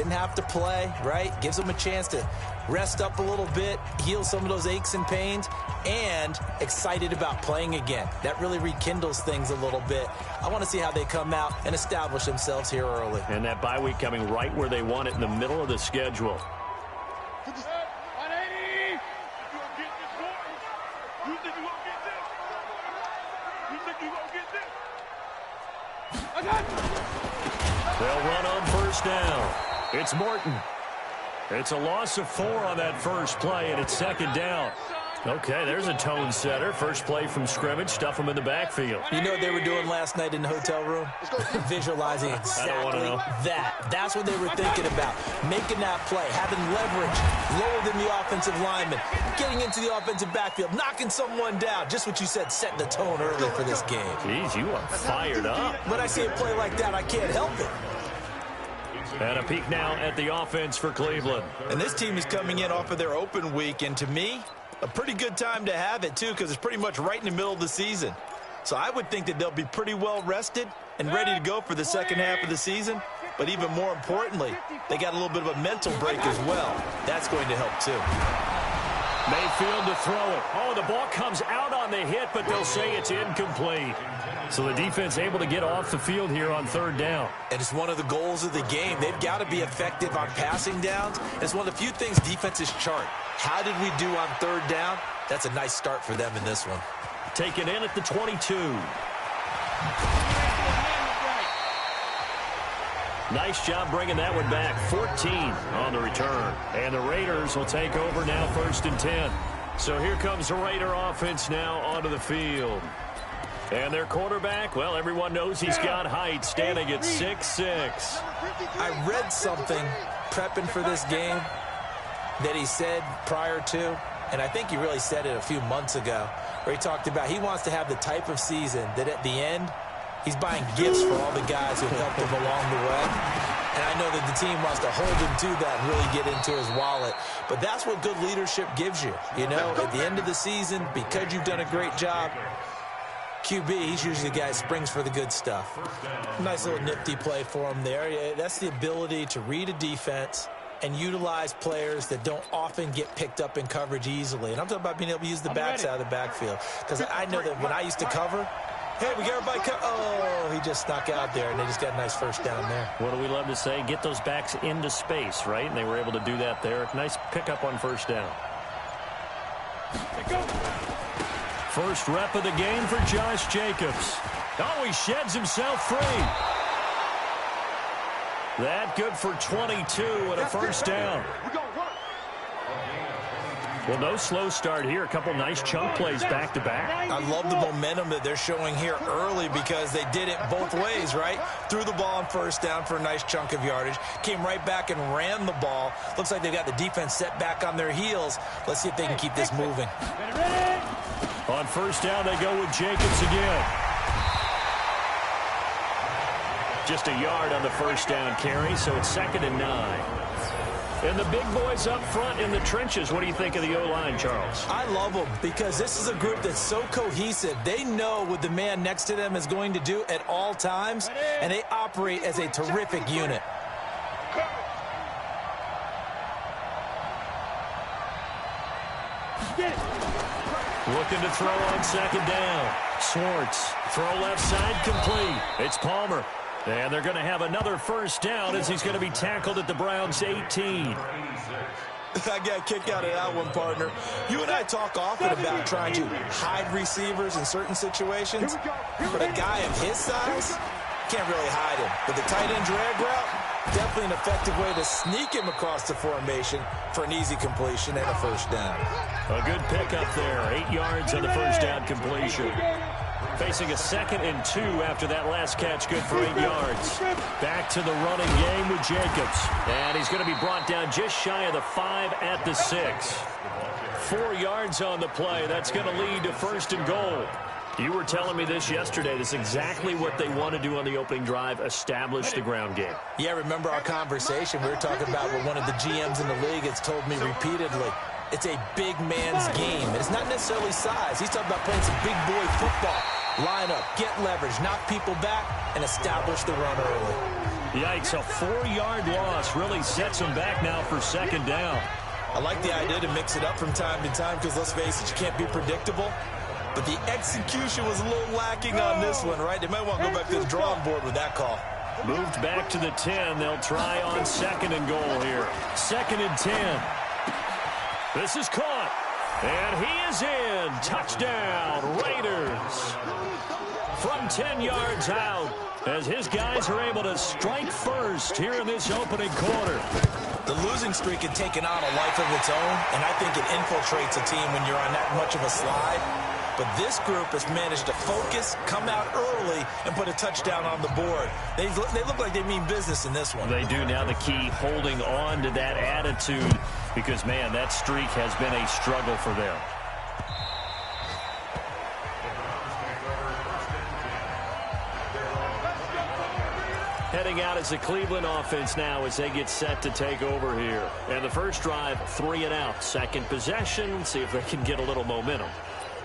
didn't have to play, right? Gives them a chance to rest up a little bit, heal some of those aches and pains, and excited about playing again. That really rekindles things a little bit. I want to see how they come out and establish themselves here early. And that bye week coming right where they want it, in the middle of the schedule. They'll run on first down. It's Morton. It's a loss of 4 on that first play, and it's second down. Okay, there's a tone setter. First play from scrimmage, stuff them in the backfield. You know what they were doing last night in the hotel room? Visualizing exactly that. That's what they were thinking about. Making that play, having leverage, lower than the offensive lineman, getting into the offensive backfield, knocking someone down. Just what you said, setting the tone early for this game. Jeez, you are fired up. When I see a play like that, I can't help it. And a peek now at the offense for Cleveland. And this team is coming in off of their open week, and to me, a pretty good time to have it, too, because it's pretty much right in the middle of the season. So I would think that they'll be pretty well rested and ready to go for the second half of the season. But even more importantly, they got a little bit of a mental break as well. That's going to help, too. Mayfield to throw it. Oh, the ball comes out on the hit, but they'll say it's incomplete. So the defense able to get off the field here on third down. And it's one of the goals of the game. They've got to be effective on passing downs. And it's one of the few things defenses chart. How did we do on third down? That's a nice start for them in this one. Taken in at the 22. Nice job bringing that one back. 14 on the return. And the Raiders will take over now, 1st and 10. So here comes the Raider offense now onto the field. And their quarterback, well, everyone knows he's got height, standing at 6'6". I read something prepping for this game that he said prior to, and I think he really said it a few months ago, where he talked about he wants to have the type of season that at the end, he's buying gifts for all the guys who helped him along the way. And I know that the team wants to hold him to that and really get into his wallet. But that's what good leadership gives you. You know, at the end of the season, because you've done a great job, QB, he's usually the guy who springs for the good stuff. Nice little nifty play for him there. That's the ability to read a defense and utilize players that don't often get picked up in coverage easily. And I'm talking about being able to use the backs out of the backfield. Because I know that when I used to cover, hey, we got everybody oh, he just snuck out there, and they just got a nice first down there. What do we love to say? Get those backs into space, right? And they were able to do that there. Nice pickup on first down. First rep of the game for Josh Jacobs. Oh, he sheds himself free. That good for 22 and a first down. Well, no slow start here. A couple nice chunk plays back-to-back. I love the momentum that they're showing here early because they did it both ways, right? Threw the ball on first down for a nice chunk of yardage. Came right back and ran the ball. Looks like they've got the defense set back on their heels. Let's see if they can keep this moving. On first down, they go with Jacobs again. Just a yard on the first down carry, so it's 2nd and 9. And the big boys up front in the trenches. What do you think of the O-line, Charles? I love them because this is a group that's so cohesive. They know what the man next to them is going to do at all times, and they operate as a terrific unit. Looking to throw on 2nd down. Swartz, throw left side, complete. It's Palmer. And they're going to have another first down as he's going to be tackled at the Browns' 18. I got a kick out of that one, partner. You and I talk often about trying to hide receivers in certain situations, but a guy of his size can't really hide him. But the tight end drag route, definitely an effective way to sneak him across the formation for an easy completion and a first down. A good pickup there, 8 yards on the first down completion. Facing a 2nd and 2 after that last catch, good for 8 yards. Back to the running game with Jacobs. And he's going to be brought down just shy of the 5 at the 6. 4 yards on the play. That's going to lead to 1st and goal. You were telling me this yesterday. This is exactly what they want to do on the opening drive, establish the ground game. Yeah, remember our conversation. We were talking about what one of the GMs in the league has told me repeatedly. It's a big man's game. It's not necessarily size. He's talking about playing some big boy football. Line up, get leverage, knock people back, and establish the run early. Yikes, a 4-yard loss really sets them back now for second down. I like the idea to mix it up from time to time because, let's face it, you can't be predictable. But the execution was a little lacking on this one, right? They might want to go back to the drawing board with that call. Moved back to the 10. They'll try on 2nd and goal here. 2nd and 10. This is caught. And he is in. Touchdown, Raiders. From 10 yards out, as his guys are able to strike first here in this opening quarter. The losing streak had taken on a life of its own, and I think it infiltrates a team when you're on that much of a slide. But this group has managed to focus, come out early, and put a touchdown on the board. They look like they mean business in this one. They do. Now the key, holding on to that attitude, because, man, that streak has been a struggle for them. Heading out as the Cleveland offense now as they get set to take over here. And the first drive, 3 and out. Second possession, see if they can get a little momentum.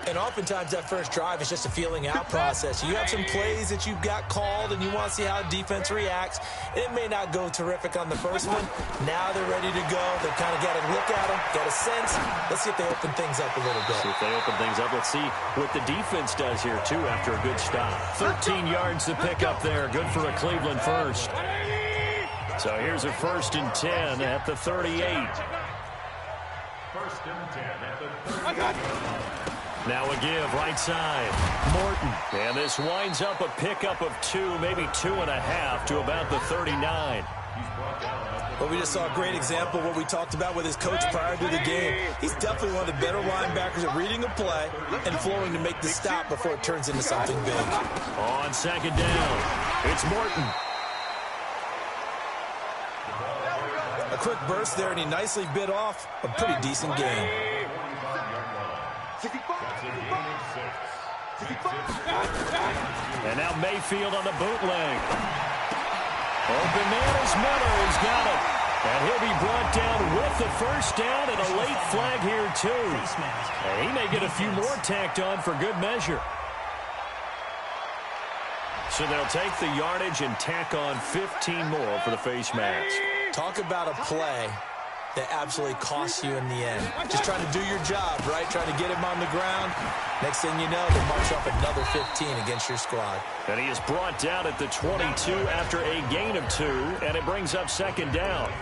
And oftentimes that first drive is just a feeling out process. You have some plays that you've got called and you want to see how defense reacts. It may not go terrific on the first one. Now they're ready to go. They've kind of got a look at them, got a sense. Let's see if they open things up a little bit. See if they open things up. Let's see what the defense does here, too, after a good stop. 13 yards to pick up there. Good for a Cleveland first. So here's a 1st and 10 at the 38. 1st and 10 at the 38. Now a give, right side. Morton. And this winds up a pickup of 2, maybe 2.5 to about the 39. Well, we just saw a great example of what we talked about with his coach prior to the game. He's definitely one of the better linebackers at reading a play and flowing to make the stop before it turns into something big. On 2nd down, it's Morton. A quick burst there, and he nicely bit off a pretty decent game. And now Mayfield on the bootleg. Open man is Miller. He's got it. And he'll be brought down with the first down and a late flag here, too. And he may get a few more tacked on for good measure. So they'll take the yardage and tack on 15 more for the face mask. Talk about a play that absolutely costs you in the end. Just trying to do your job, right? Trying to get him on the ground. Next thing you know, they march up another 15 against your squad. And he is brought down at the 22 after a gain of 2, and it brings up 2nd down.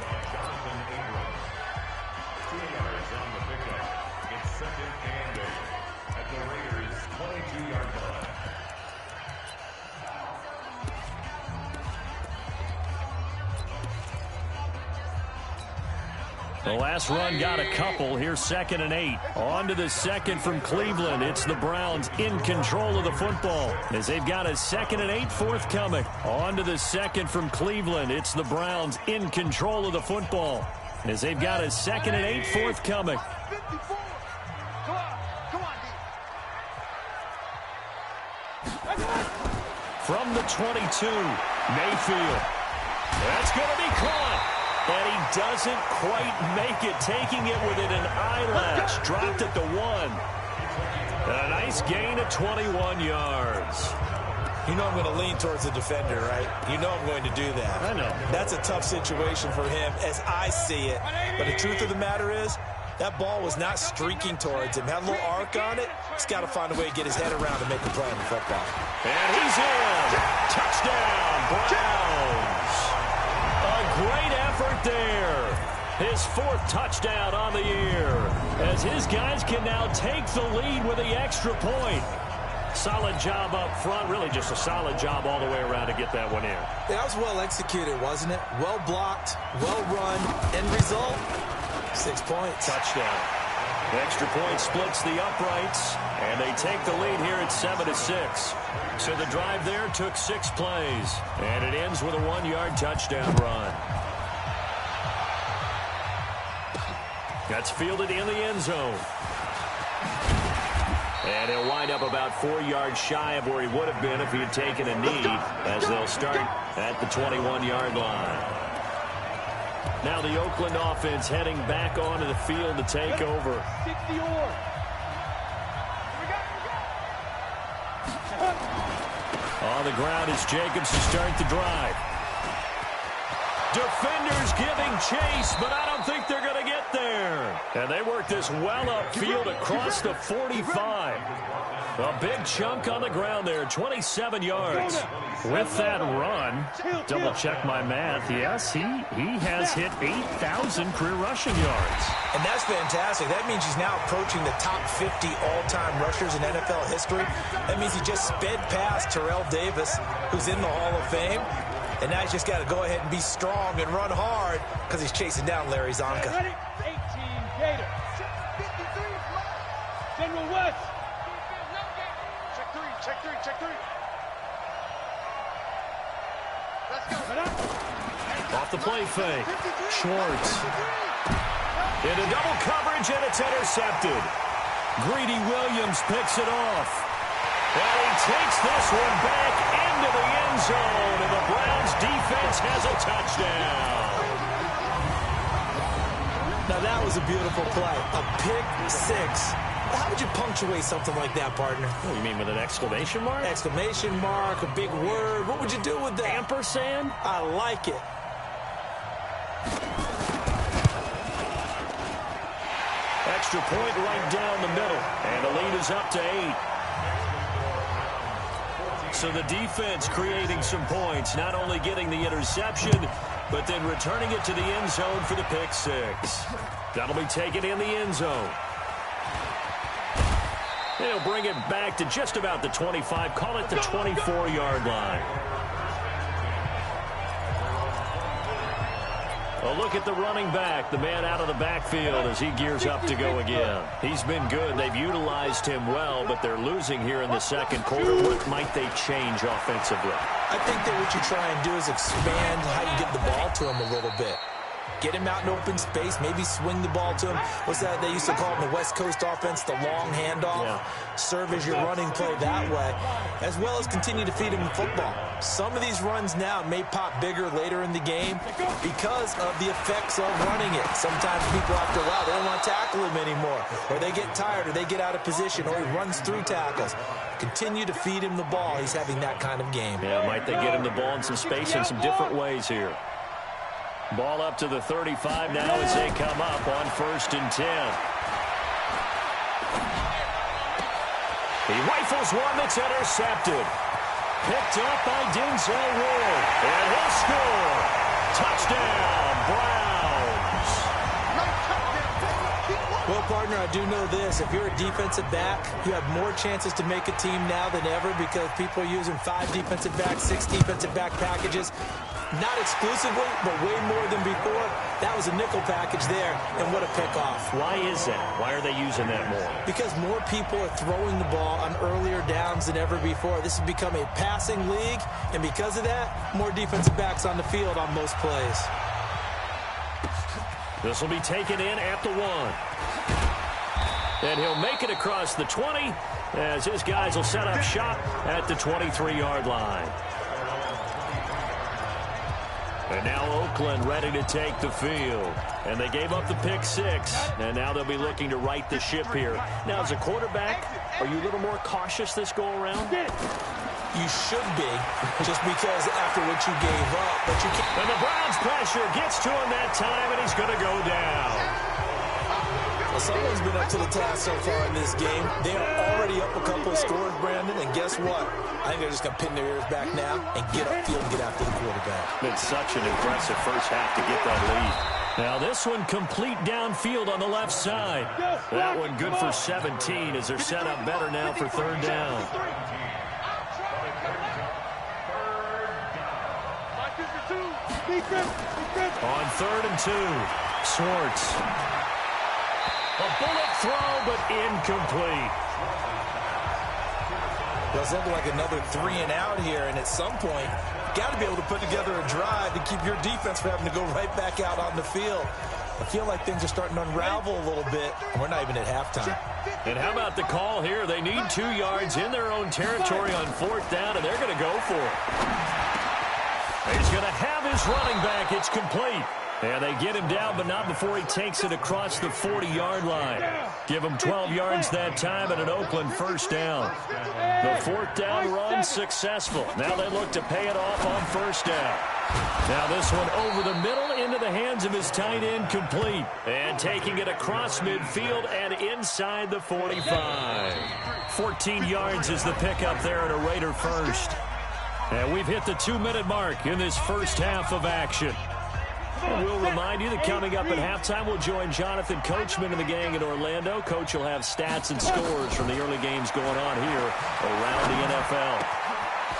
The last run got a couple. Here's 2nd and 8. On to the 2nd from Cleveland. It's the Browns in control of the football as they've got a 2nd and 8 forthcoming. On to the 2nd from Cleveland. It's the Browns in control of the football as they've got a 2nd and 8 forthcoming. From the 22, Mayfield. That's going to be caught. And he doesn't quite make it, taking it within an eyelash. Dropped at the 1. And a nice gain of 21 yards. You know I'm going to lean towards the defender, right? You know I'm going to do that. I know. That's a tough situation for him as I see it. But the truth of the matter is, that ball was not streaking towards him. Had a little arc on it. He's got to find a way to get his head around and make a play on the football. And he's in. Touchdown, Browns. A great effort there. His 4th touchdown on the year as his guys can now take the lead with the extra point. Solid job up front. Really just a solid job all the way around to get that one in. That was well executed, wasn't it? Well blocked, well run. End result, 6 points. Touchdown. The extra point splits the uprights, and they take the lead here at 7-6. So the drive there took 6 plays, and it ends with a 1-yard touchdown run. That's fielded in the end zone. And he'll wind up about 4 yards shy of where he would have been if he had taken a knee, as they'll start at the 21-yard line. Now the Oakland offense heading back onto the field to take over. On the ground is Jacobs to start the drive. Defenders giving chase, but I don't think they're going to get there. And they work this well upfield across the 45. A big chunk on the ground there, 27 yards. With that run, double-check my math, yes, he has hit 8,000 career rushing yards. And that's fantastic. That means he's now approaching the top 50 all-time rushers in NFL history. That means he just sped past Terrell Davis, who's in the Hall of Fame. And now he's just got to go ahead and be strong and run hard because he's chasing down Larry Zonka. 18 Gator. General West. Check three. Let's go. Off the play fake. Schwartz. Into double coverage, and it's intercepted. Greedy Williams picks it off. And he takes this one back into the end zone, and the Browns defense has a touchdown. Now that was a beautiful play. A pick six. How would you punctuate something like that, partner? What, you mean with an exclamation mark? Exclamation mark, a big word. What would you do with that? Ampersand? I like it. Extra point right down the middle, and the lead is up to 8. So the defense creating some points, not only getting the interception, but then returning it to the end zone for the pick six. That'll be taken in the end zone. They'll bring it back to just about the 25, call it the 24-yard line. A look at the running back, the man out of the backfield as he gears up to go again. He's been good. They've utilized him well, but they're losing here in the second quarter. What might they change offensively? I think that what you try and do is expand how you get the ball to him a little bit. Get him out in open space, maybe swing the ball to him. What's that they used to call in the West Coast offense, the long handoff? Yeah. Serve as your running play that way, as well as continue to feed him the football. Some of these runs now may pop bigger later in the game because of the effects of running it. Sometimes people, after a while, they don't want to tackle him anymore, or they get tired, or they get out of position, or he runs through tackles. Continue to feed him the ball. He's having that kind of game. Yeah, might they get him the ball in some space in some different ways here. Ball up to the 35 now as they come up on 1st and 10. He rifles one that's intercepted. Picked up by Denzel Ward. And he'll score. Touchdown, Browns. Well, partner, I do know this. If you're a defensive back, you have more chances to make a team now than ever because people are using 5 defensive backs, 6 defensive back packages. Not exclusively, but way more than before. That was a nickel package there, and what a pickoff. Why is that? Why are they using that more? Because more people are throwing the ball on earlier downs than ever before. This has become a passing league, and because of that, more defensive backs on the field on most plays. This will be taken in at the 1. And he'll make it across the 20 as his guys will set up shop at the 23-yard line. And now Oakland ready to take the field. And they gave up the pick 6. And now they'll be looking to right the ship here. Now, as a quarterback, are you a little more cautious this go-around? You should be, just because after what you gave up. But you can't. And the Browns pressure gets to him that time, and he's going to go down. Well, someone's been up to the task so far in this game. They are already up a couple of scores, Brandon, and guess what? I think they're just going to pin their ears back now and get upfield and get after the quarterback. It's such an impressive first half to get that lead. Now this one complete downfield on the left side. That one good for 17 as they're set up better now for 3rd down. On 3rd and 2, Schwartz. A bullet throw, but incomplete. Well, it's looking like another 3 and out here, and at some point, you got to be able to put together a drive to keep your defense from having to go right back out on the field. I feel like things are starting to unravel a little bit, and we're not even at halftime. And how about the call here? They need 2 yards in their own territory on 4th down, and they're going to go for it. He's going to have his running back. It's complete. And they get him down, but not before he takes it across the 40-yard line. Give him 12 yards that time and an Oakland 1st down. The 4th down run successful. Now they look to pay it off on 1st down. Now this one over the middle into the hands of his tight end, complete. And taking it across midfield and inside the 45. 14 yards is the pickup there at a Raider first. And we've hit the 2-minute mark in this first half of action. And we'll remind you that coming up at halftime, we'll join Jonathan Coachman and the gang in Orlando. Coach will have stats and scores from the early games going on here around the NFL.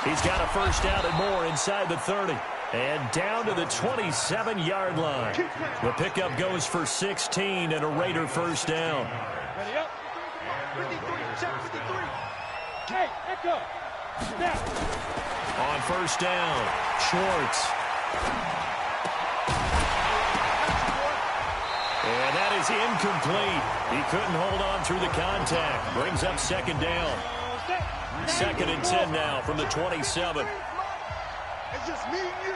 He's got a first down and more inside the 30. And down to the 27-yard line. The pickup goes for 16 and a Raider first down. Ready up. 53, check 53. Hey, echo. Snap. On first down, Schwartz. And that is incomplete. He couldn't hold on through the contact. Brings up second down. Second and 10 now from the 27. It's just me and you.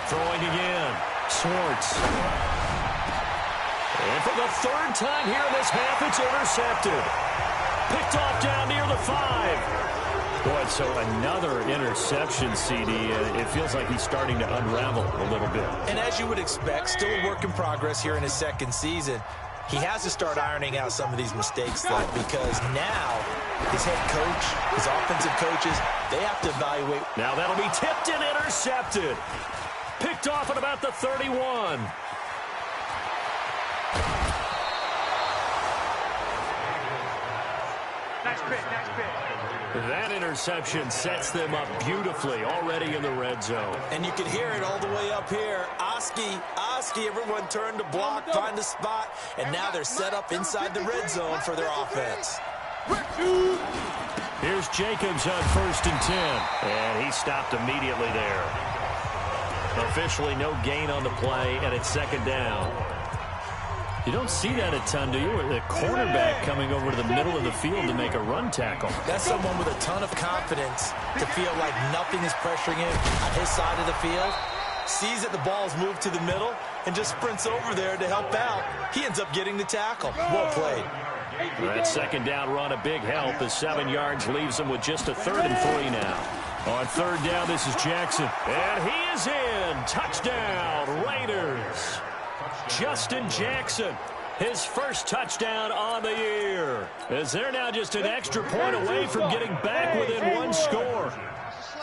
Throwing again. Schwartz. And for the third time here in this half, it's intercepted. Picked off down near the 5. Boy, so another interception, CD. It feels like he's starting to unravel a little bit. And as you would expect, still a work in progress here in his second season. He has to start ironing out some of these mistakes, though, because now his head coach, his offensive coaches, they have to evaluate. Now that'll be tipped and intercepted. Picked off at about the 31. Nice pick, nice pick. That interception sets them up beautifully already in the red zone. And you can hear it all the way up here. Oski, everyone turned to block, find a spot, and now they're set up inside the red zone for their offense. Here's Jacobs on first and 10. And he stopped immediately there. Officially no gain on the play, and it's second down. You don't see that a ton, do you? The cornerback coming over to the middle of the field to make a run tackle. That's someone with a ton of confidence to feel like nothing is pressuring him on his side of the field. Sees that the ball's moved to the middle and just sprints over there to help out. He ends up getting the tackle. Well played. That second down run, a big help as 7 yards leaves him with just a 3rd and 3 now. On third down, this is Jackson. And he is in. Touchdown, Raiders. Justin Jackson, his first touchdown on the year. As they're now just an extra point away from getting back within one score.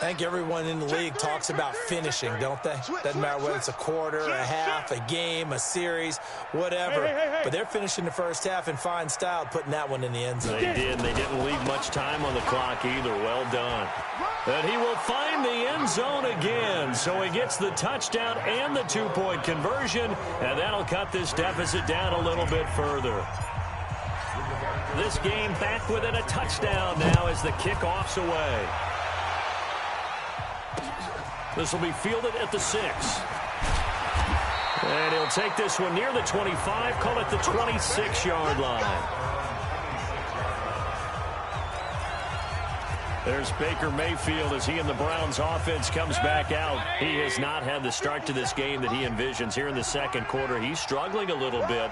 I think everyone in the league talks about finishing, don't they? Doesn't matter whether it's a quarter, a half, a game, a series, whatever. But they're finishing the first half in fine style, putting that one in the end zone. They did. They didn't leave much time on the clock either. Well done. And he will find the end zone again. So he gets the touchdown and the 2-point conversion, and that'll cut this deficit down a little bit further. This game back within a touchdown now as the kickoff's away. This will be fielded at the 6. And he'll take this one near the 25, call it the 26-yard line. There's Baker Mayfield as he and the Browns offense comes back out. He has not had the start to this game that he envisions here in the second quarter. He's struggling a little bit.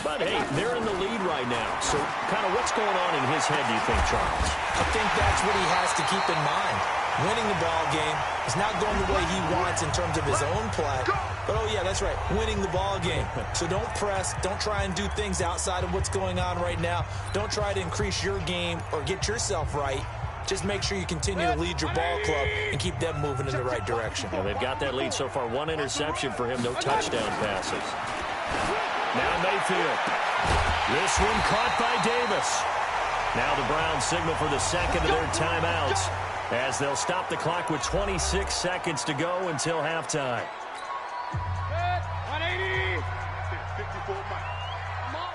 But, hey, they're in the lead right now. So, kind of what's going on in his head, do you think, Charles? I think that's what he has to keep in mind. Winning the ball game is not going the way he wants in terms of his own play. But, oh, yeah, that's right, winning the ball game. So don't press. Don't try and do things outside of what's going on right now. Don't try to increase your game or get yourself right. Just make sure you continue to lead your ball club and keep them moving in the right direction. Well, they've got that lead so far. 1 interception for him, no touchdown passes. Now Mayfield. This one caught by Davis. Now the Browns signal for the second of their timeouts as they'll stop the clock with 26 seconds to go until halftime. 180. 54 Mike. Come on.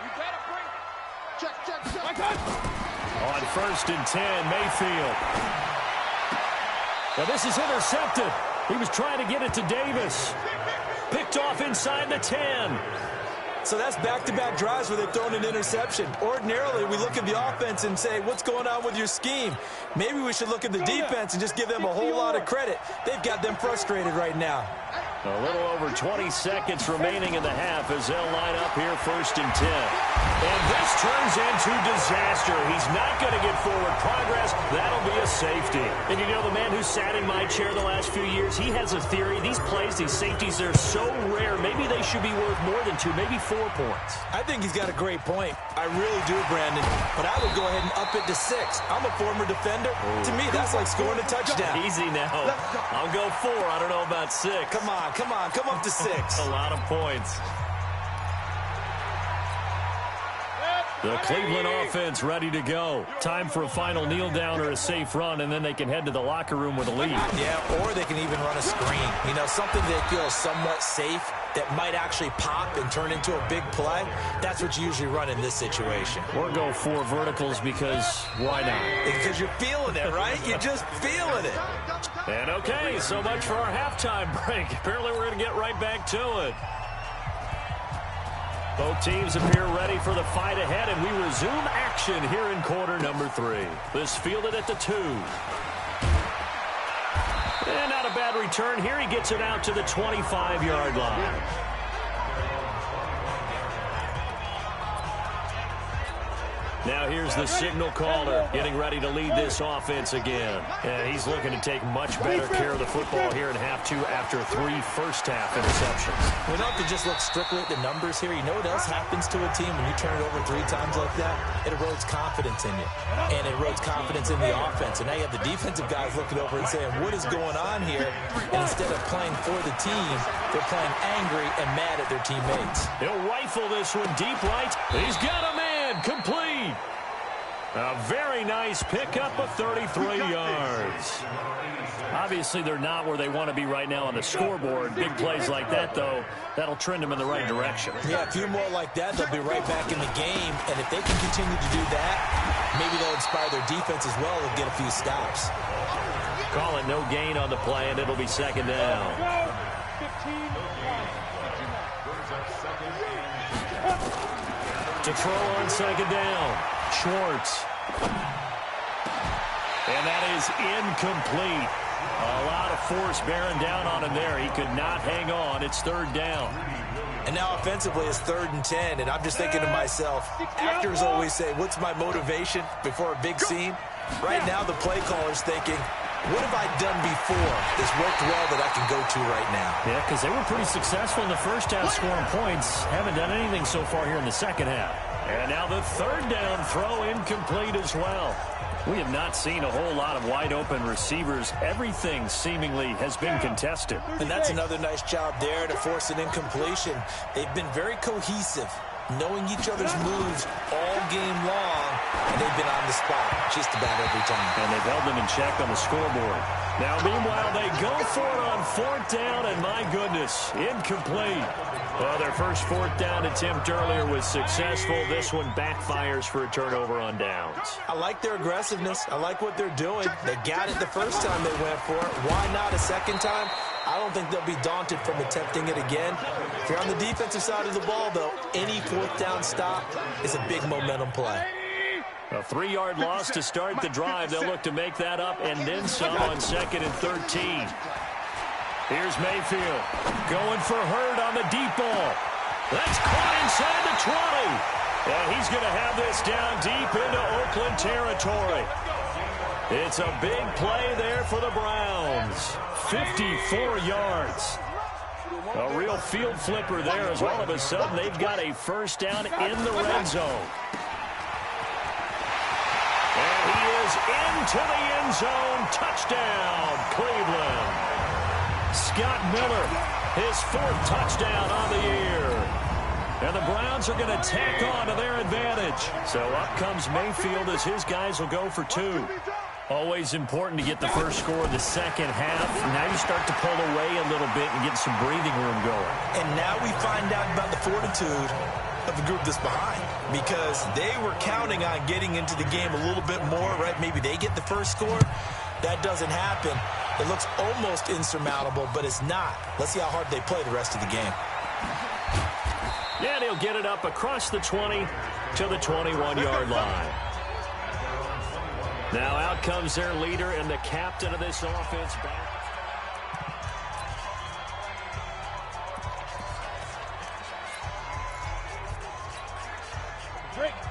You better bring it. Check. My God. On first and 10, Mayfield. Now this is intercepted. He was trying to get it to Davis. Picked off inside the 10. So that's back-to-back drives where they've thrown an interception. Ordinarily, we look at the offense and say, what's going on with your scheme? Maybe we should look at the defense and just give them a whole lot of credit. They've got them frustrated right now. A little over 20 seconds remaining in the half as they'll line up here 1st and 10. And this turns into disaster. He's not going to get forward progress. That'll be a safety. And you know, the man who sat in my chair the last few years, he has a theory. These plays, these safeties, they're so rare. Maybe they should be worth more than 2, maybe 4 points. I think he's got a great point. I really do, Brandon. But I would go ahead and up it to 6. I'm a former defender. Ooh. To me, that's like scoring a touchdown. Easy now. I'll go 4. I don't know about 6. Come on. Come up to 6. A lot of points. The Cleveland offense ready to go. Time for a final kneel down or a safe run, and then they can head to the locker room with a lead. Yeah, or they can even run a screen. You know, something they feel somewhat safe that might actually pop and turn into a big play. That's what you usually run in this situation. Or go 4 verticals because why not? Because you're feeling it, right? You're just feeling it. And okay, so much for our halftime break. Apparently we're going to get right back to it. Both teams appear ready for the fight ahead, and we resume action here in quarter number 3. This fielded at the 2. And not a bad return here. He gets it out to the 25-yard line. Now here's the signal caller getting ready to lead this offense again. And he's looking to take much better care of the football here in half 2 after 3 first-half interceptions. We don't have to just look strictly at the numbers here. You know what else happens to a team when you turn it over 3 times like that? It erodes confidence in you. And it erodes confidence in the offense. And now you have the defensive guys looking over and saying, what is going on here? And instead of playing for the team, they're playing angry and mad at their teammates. He'll rifle this one deep right. He's got a man complete. A very nice pickup of 33 yards. Obviously, they're not where they want to be right now on the scoreboard. Big plays like that, though, that'll trend them in the right direction. Yeah, a few more like that, they'll be right back in the game. And if they can continue to do that, maybe they'll inspire their defense as well and get a few stops. Call it no gain on the play, and it'll be 2nd down. To throw on 2nd down. Schwartz. And that is incomplete. A lot of force bearing down on him there. He could not hang on. It's 3rd down. And now offensively it's 3rd and 10. And I'm just thinking to myself, actors always say, what's my motivation before a big scene? Right now the play caller's thinking, what have I done before that's worked well that I can go to right now? Yeah, because they were pretty successful in the first half scoring points. Haven't done anything so far here in the second half. And now the 3rd down throw incomplete as well. We have not seen a whole lot of wide-open receivers. Everything seemingly has been contested. And that's another nice job there to force an incompletion. They've been very cohesive, knowing each other's moves all game long, and they've been on the spot just about every time. And they've held them in check on the scoreboard. Now, meanwhile, they go for it on 4th down, and my goodness, incomplete. Well, their first 4th down attempt earlier was successful. This one backfires for a turnover on downs. I like their aggressiveness. I like what they're doing. They got it the first time they went for it. Why not a second time? I don't think they'll be daunted from attempting it again. If you're on the defensive side of the ball, though, any 4th down stop is a big momentum play. A 3-yard loss to start the drive. They'll look to make that up and then some on 2nd and 13. Here's Mayfield going for Hurd on the deep ball. That's caught inside the 20. And he's going to have this down deep into Oakland territory. It's a big play there for the Browns. 54 yards. A real field flipper there as all of a sudden they've got a 1st down in the red zone. And he is into the end zone. Touchdown, Cleveland. Scott Miller, his 4th touchdown on the year. And the Browns are going to tack on to their advantage. So up comes Mayfield as his guys will go for 2. Always important to get the first score of the second half. Now you start to pull away a little bit and get some breathing room going. And now we find out about the fortitude of the group that's behind, because they were counting on getting into the game a little bit more, right? Maybe they get the first score. That doesn't happen. It looks almost insurmountable, but it's not. Let's see how hard they play the rest of the game. Yeah, they'll get it up across the 20 to the 21-yard line. Now out comes their leader and the captain of this offense back.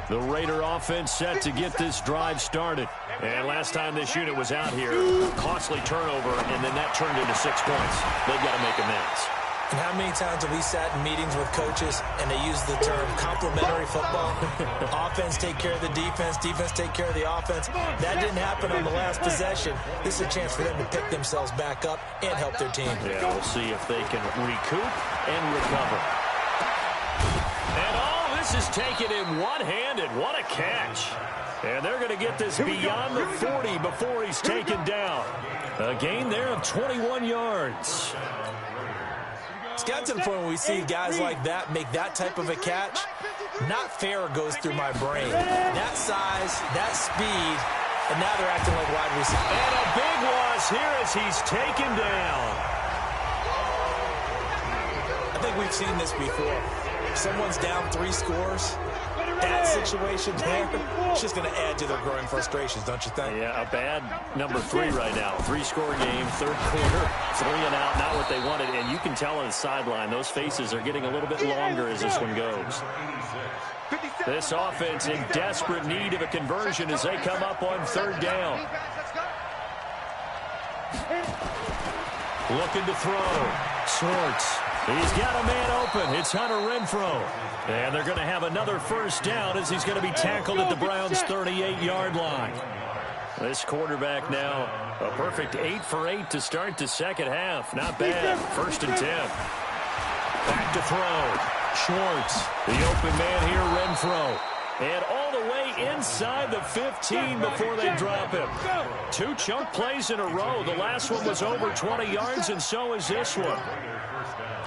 The Raider offense set to get this drive started. And last time this unit was out here, costly turnover, and then that turned into 6 points. They've got to make amends. And how many times have we sat in meetings with coaches and they use the term complementary football? Offense take care of the defense, defense take care of the offense. That didn't happen on the last possession. This is a chance for them to pick themselves back up and help their team. Yeah, we'll see if they can recoup and recover. And all this is taken in one-handed. What a catch. And they're going to get this beyond the 40 before he's taken down. A gain there of 21 yards. It's got to the point where we see guys like that make that type of a catch. Not fair goes through my brain. That size, that speed, and now they're acting like wide receivers. And a big loss here as he's taken down. I think we've seen this before. Someone's down 3 scores. That situation there, it's just going to add to their growing frustrations, don't you think? Yeah, a bad number 3 right now. 3-score game, third quarter, 3 and out, not what they wanted. And you can tell on the sideline, those faces are getting a little bit longer as this one goes. This offense in desperate need of a conversion as they come up on third down. Looking to throw. Schwartz. He's got a man open. It's Hunter Renfrow. And they're going to have another first down as he's going to be tackled at the Browns' 38-yard line. This quarterback now a perfect 8 for 8 to start the second half. Not bad. 1st and 10. Back to throw. Schwartz. The open man here, Renfrow. And all the way inside the 15 before they drop him. 2 chunk plays in a row. The last one was over 20 yards, and so is this one.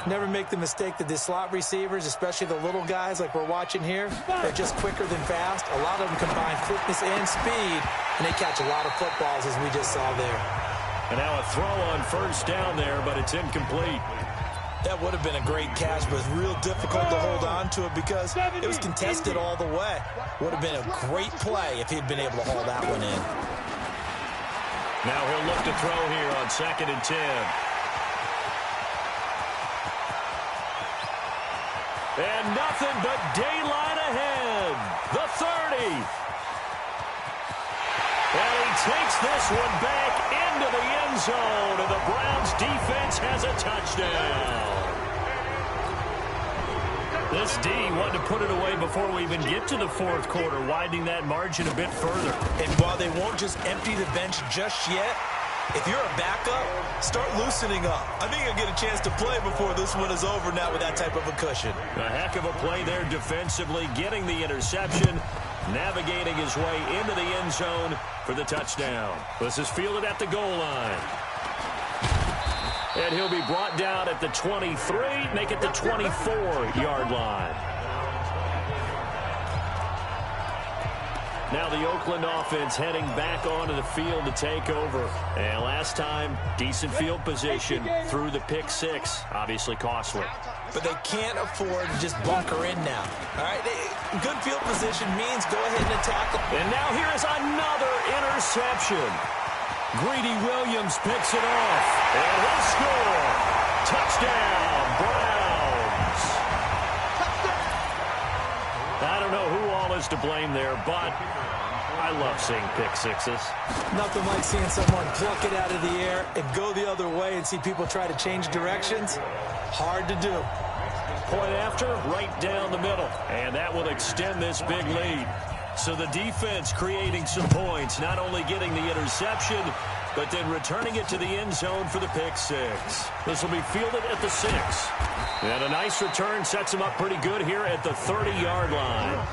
Never make the mistake that the slot receivers, especially the little guys like we're watching here, are just quicker than fast. A lot of them combine quickness and speed, and they catch a lot of footballs, as we just saw there. And now a throw on first down there, but it's incomplete. That would have been a great catch, but it's real difficult to hold on to it because it was contested all the way. Would have been a great play if he'd been able to haul that one in. Now he'll look to throw here on 2nd and 10. And nothing but daylight ahead. The 30. And he takes this one back into the end zone, and the Browns defense has a touchdown. This D wanted to put it away before we even get to the 4th quarter, widening that margin a bit further. And while they won't just empty the bench just yet, if you're a backup, start loosening up. I think you'll get a chance to play before this one is over now with that type of a cushion. A heck of a play there defensively, getting the interception, navigating his way into the end zone for the touchdown. This is fielded at the goal line. And he'll be brought down at the 23, make it the 24-yard line. Now the Oakland offense heading back onto the field to take over. And last time, decent field position through the pick 6. Obviously costly. But they can't afford to just bunker in now. All right, good field position means go ahead and attack them. And now here is another interception. Greedy Williams picks it off. And he'll score. Touchdown, Browns. I don't know who all is to blame there, but I love seeing pick 6s. Nothing like seeing someone pluck it out of the air and go the other way and see people try to change directions. Hard to do. Point after, right down the middle. And that will extend this big lead. So the defense creating some points, not only getting the interception, but then returning it to the end zone for the pick 6. This will be fielded at the 6. And a nice return sets him up pretty good here at the 30-yard line.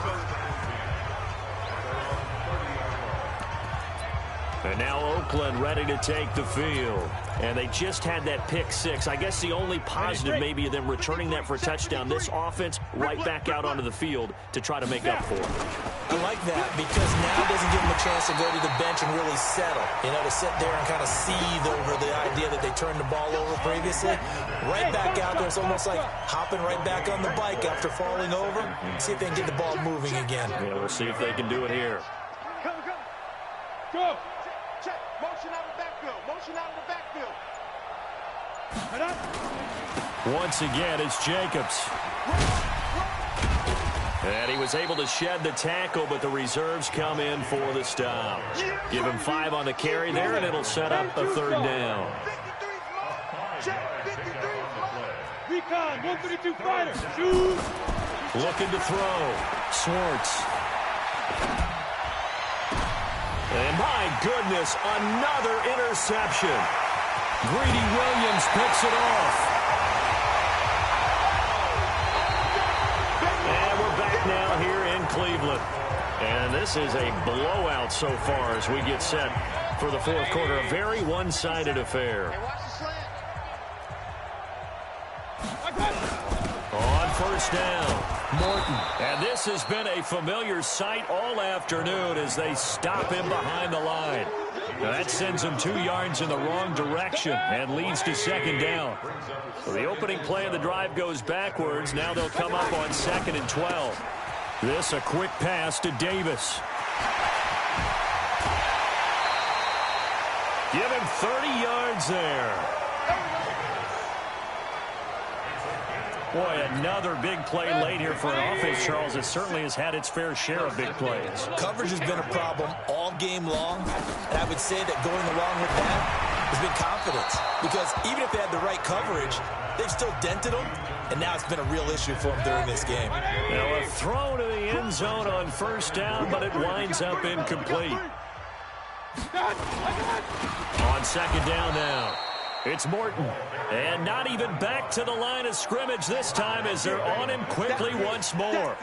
And now Oakland ready to take the field. And they just had that pick 6. I guess the only positive maybe of them returning that for a touchdown. This offense right back out onto the field to try to make up for it. I like that because now it doesn't give them a chance to go to the bench and really settle. You know, to sit there and kind of seethe over the idea that they turned the ball over previously. Right back out there. It's almost like hopping right back on the bike after falling over. See if they can get the ball moving again. Yeah, we'll see if they can do it here. Go. Check. Motion out of the backfield. Motion out of the backfield. Once again, it's Jacobs. And he was able to shed the tackle, but the reserves come in for the stop. Give him 5 on the carry there, and it'll set up a 3rd down. Recon, 132 fighter. Looking to throw. Schwartz. And my goodness, another interception. Greedy Williams picks it off. And we're back now here in Cleveland. And this is a blowout so far as we get set for the 4th quarter. A very one-sided affair. On 1st down, Morton. And this has been a familiar sight all afternoon as they stop him behind the line. Now that sends him 2 yards in the wrong direction and leads to 2nd down. So the opening play of the drive goes backwards. Now they'll come up on 2nd and 12. This a quick pass to Davis. Give him 30 yards there. Boy, another big play late here for an offense, Charles. It certainly has had its fair share of big plays. Coverage has been a problem all game long, and I would say that going along with that has been confidence. Because even if they had the right coverage, they've still dented them, and now it's been a real issue for them during this game. Now a throw to the end zone on 1st down, but it winds up incomplete. On 2nd down now, it's Morton. And not even back to the line of scrimmage this time as they're on him quickly once more.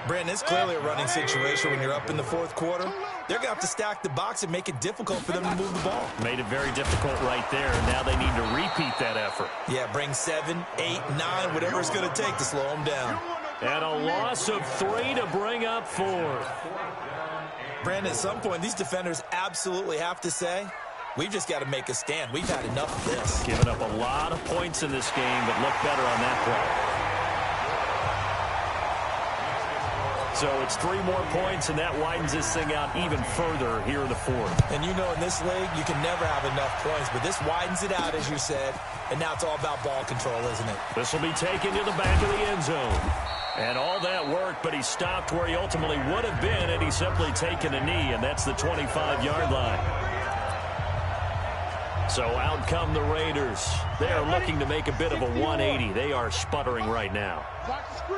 Brandon, it's clearly a running situation when you're up in the 4th quarter. They're going to have to stack the box and make it difficult for them to move the ball. Made it very difficult right there. Now they need to repeat that effort. Yeah, bring 7, 8, 9, whatever it's going to take to slow them down. And a loss of 3 to bring up 4th. Brandon, at some point, these defenders absolutely have to say, we've just got to make a stand. We've had enough of this. Giving up a lot of points in this game, but look better on that play. So it's 3 more points, and that widens this thing out even further here in the 4th. And you know in this league, you can never have enough points, but this widens it out, as you said, and now it's all about ball control, isn't it? This will be taken to the back of the end zone. And all that worked, but he stopped where he ultimately would have been, and he's simply taken a knee, and that's the 25-yard line. So out come the Raiders. They are looking to make a bit of a 180. They are sputtering right now.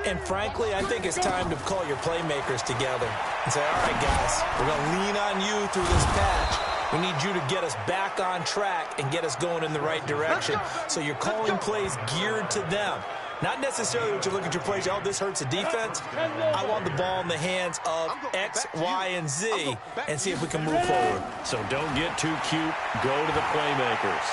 And frankly, I think it's time to call your playmakers together and say, all right, guys, we're going to lean on you through this patch. We need you to get us back on track and get us going in the right direction. So you're calling plays geared to them. Not necessarily what you look at your plays, oh, this hurts the defense. I want the ball in the hands of X, Y, and Z and see if we can move forward. So don't get too cute. Go to the playmakers.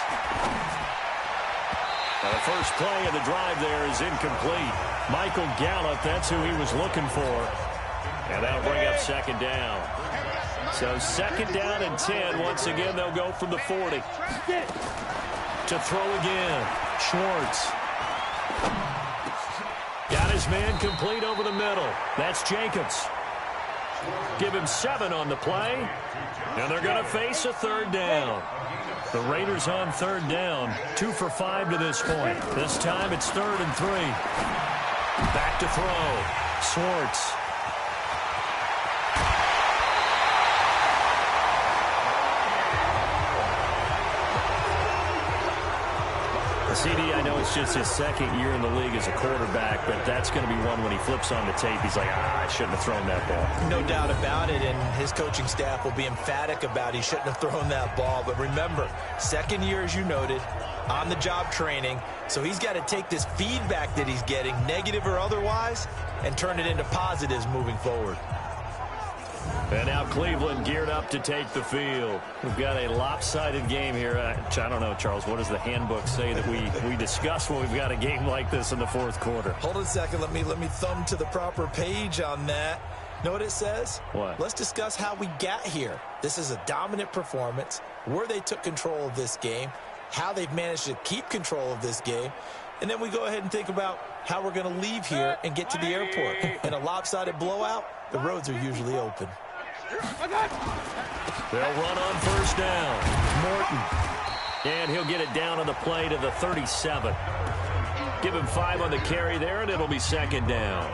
Now the first play of the drive there is incomplete. Michael Gallup, that's who he was looking for. And that'll bring up 2nd down. So 2nd down and 10. Once again, they'll go from the 40. To throw again. Schwartz. Got his man complete over the middle. That's Jacobs. Give him 7 on the play. And they're going to face a 3rd down. The Raiders on 3rd down. 2 for 5 to this point. This time it's 3rd and 3. Back to throw. Schwartz. CD, I know it's just his 2nd year in the league as a quarterback, but that's going to be one when he flips on the tape. He's like, I shouldn't have thrown that ball. No doubt about it, and his coaching staff will be emphatic about he shouldn't have thrown that ball. But remember, 2nd year, as you noted, on-the-job training, so he's got to take this feedback that he's getting, negative or otherwise, and turn it into positives moving forward. And now Cleveland geared up to take the field. We've got a lopsided game here. I don't know, Charles, what does the handbook say that we discuss when we've got a game like this in the 4th quarter? Hold on a second. Let me thumb to the proper page on that. Know what it says? What? Let's discuss how we got here. This is a dominant performance, where they took control of this game, how they've managed to keep control of this game, and then we go ahead and think about how we're going to leave here and get to the airport. In a lopsided blowout, the roads are usually open. They'll run on 1st down. Morton. And he'll get it down on the play to the 37. Give him 5 on the carry there, and it'll be 2nd down.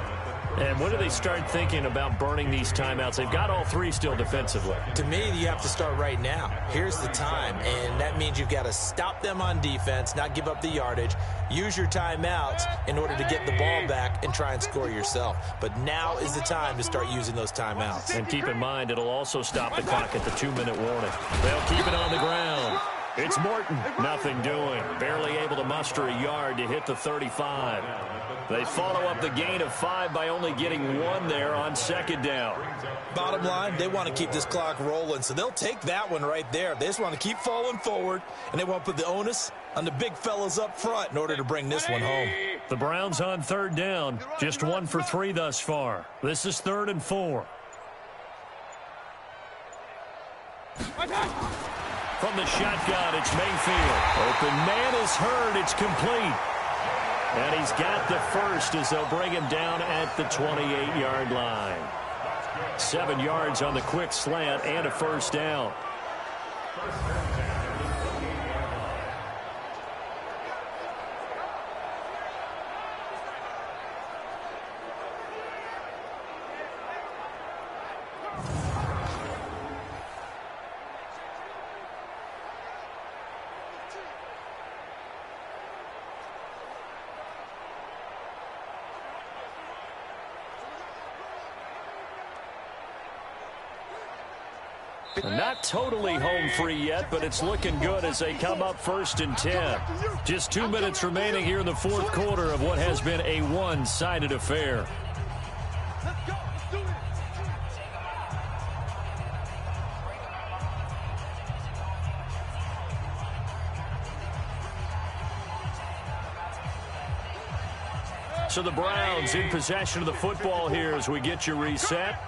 And when do they start thinking about burning these timeouts? They've got all three still defensively. To me, you have to start right now. Here's the time, and that means you've got to stop them on defense, not give up the yardage, use your timeouts in order to get the ball back and try and score yourself. But now is the time to start using those timeouts. And keep in mind, it'll also stop the clock at the 2-minute warning. They'll keep it on the ground. It's Morton. Nothing doing. Barely able to muster a yard to hit the 35. They follow up the gain of 5 by only getting 1 there on second down. Bottom line, they want to keep this clock rolling, so they'll take that one right there. They just want to keep falling forward, and they want to put the onus on the big fellas up front in order to bring this one home. The Browns on third down. Just 1 for 3 thus far. This is 3rd and 4. From the shotgun, it's Mayfield. Open man is heard. It's complete. And he's got the first as they'll bring him down at the 28-yard line. 7 yards on the quick slant and a first down. Not totally home free yet, but it's looking good as they come up 1st and 10. Just 2 minutes remaining here in the 4th quarter of what has been a one-sided affair. So the Browns in possession of the football here as we get you reset.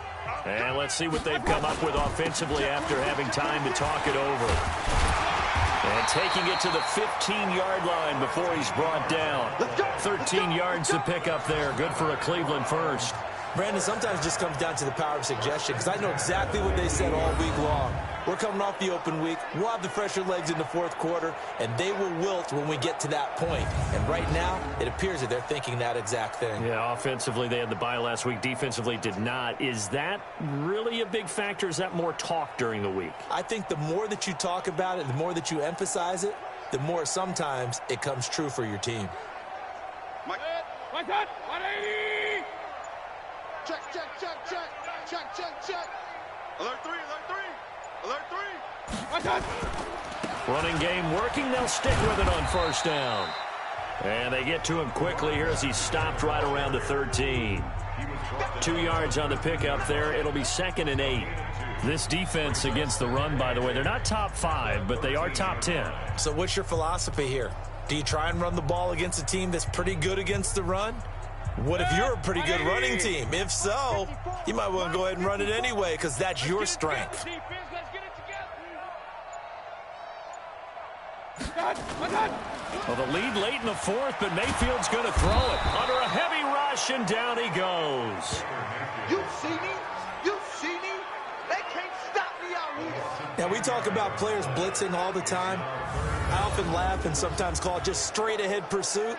And let's see what they've come up with offensively after having time to talk it over. And taking it to the 15-yard line before he's brought down. 13 yards to pick up there. Good for a Cleveland first. Brandon, sometimes it just comes down to the power of suggestion, because I know exactly what they said all week long. We're coming off the open week. We'll have the fresher legs in the 4th quarter, and they will wilt when we get to that point. And right now, it appears that they're thinking that exact thing. Yeah, offensively, they had the bye last week. Defensively, did not. Is that really a big factor? Is that more talk during the week? I think the more that you talk about it, the more that you emphasize it, the more sometimes it comes true for your team. Mike, 180! Check, check, check, check, check, check, check. Alert 3, alert 3, alert 3. Running game working. They'll stick with it on 1st down. And they get to him quickly here as he's stopped right around the 13. 2 yards on the pickup there. It'll be 2nd and 8. This defense against the run, by the way, they're not top 5, but they are top 10. So what's your philosophy here? Do you try and run the ball against a team that's pretty good against the run? What if you're a pretty good running team? If so, you might want to go ahead and run it anyway, because that's your strength. Well, the lead late in the 4th, but Mayfield's going to throw it. Under a heavy rush, and down he goes. You see me? You see me? They can't stop me out here. Now, we talk about players blitzing all the time. I often laugh and sometimes call it just straight-ahead pursuit.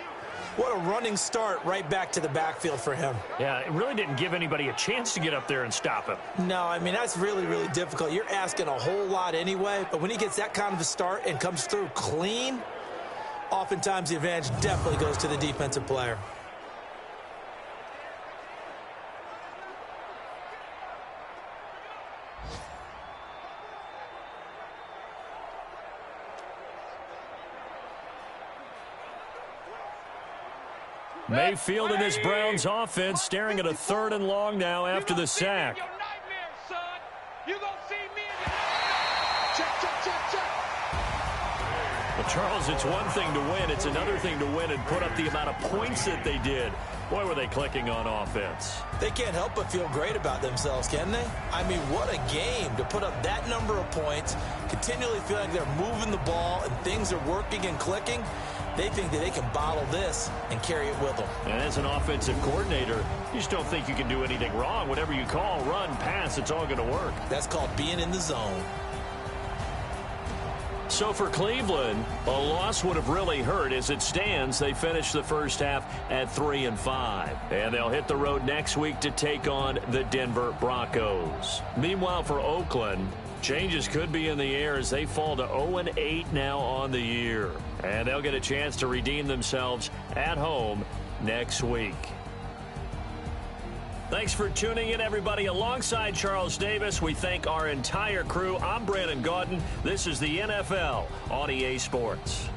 What a running start right back to the backfield for him. Yeah, it really didn't give anybody a chance to get up there and stop him. No, I mean, that's really, really difficult. You're asking a whole lot anyway, but when he gets that kind of a start and comes through clean, oftentimes the advantage definitely goes to the defensive player. Mayfield in this Browns offense staring at a 3rd and long now after the sack. Well, Charles, it's one thing to win. It's another thing to win and put up the amount of points that they did. Boy, were they clicking on offense. They can't help but feel great about themselves, can they? I mean, what a game to put up that number of points, continually feel like they're moving the ball and things are working and clicking. They think that they can bottle this and carry it with them. And as an offensive coordinator, you just don't think you can do anything wrong. Whatever you call, run, pass, it's all going to work. That's called being in the zone. So for Cleveland, a loss would have really hurt. As it stands, they finished the first half at 3-5. And they'll hit the road next week to take on the Denver Broncos. Meanwhile, for Oakland, changes could be in the air as they fall to 0-8 now on the year. And they'll get a chance to redeem themselves at home next week. Thanks for tuning in, everybody. Alongside Charles Davis, we thank our entire crew. I'm Brandon Gaudin. This is the NFL on EA Sports.